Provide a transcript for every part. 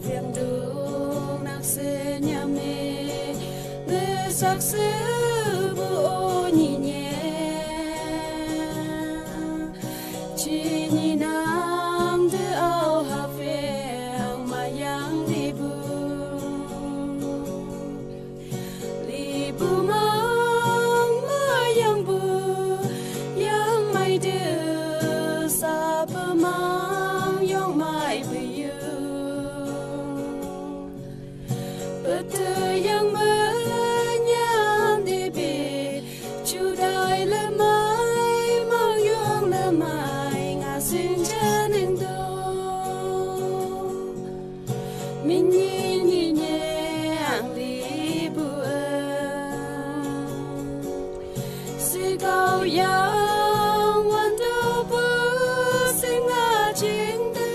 phiền đủ nạc xe nhà mê người sắc sư bố nhị nhẹ chỉ nhị nam tư ao hà phiền mà yang đi bu li bu mong mà yang bu yang mai đưa sa bờ mang yang mai bu betul yang menyandebe cudai lemai mayung lemai ngasin janin do minyin yang libu sigau yang wandu bu singa cinta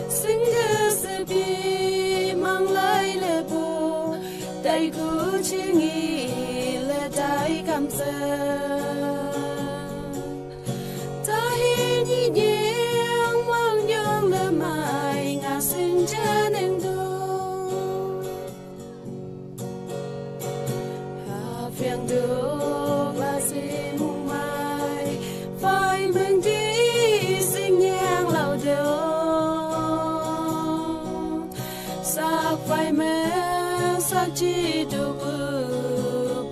singa sebi đại cú chỉ nghĩ là đại cảm giác ta hi nhị nhàng mang nhung là mai ngã sinh chân em đâu phiền đâu là gì mong mai phải mình đi sinh nhang lâu đâu sao phải mẹ sa chi du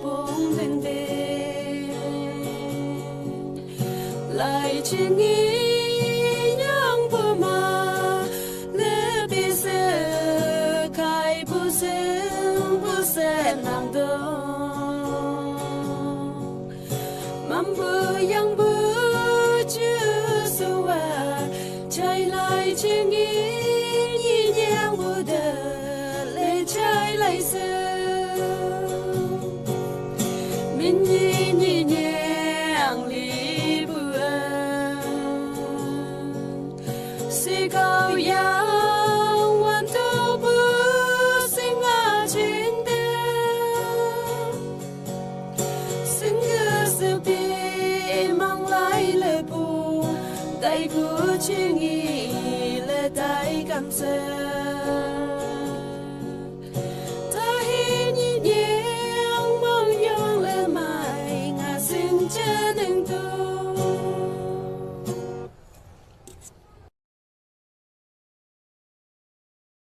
bung vinh về lại chỉ nghĩ nhang bờ mà lẽ bây giờ khai bu se nàng đó mắm bờ yang bờ chưa sâu trái lại chỉ nghĩ nhang bờ trái lại sương mình nhìn nhàng li buồn si cao yang hoàn tu bu sinh ngã trên đời sinh cơ sự bi mang lại lời buồn tay của chỉ nghĩ là tay cảm giác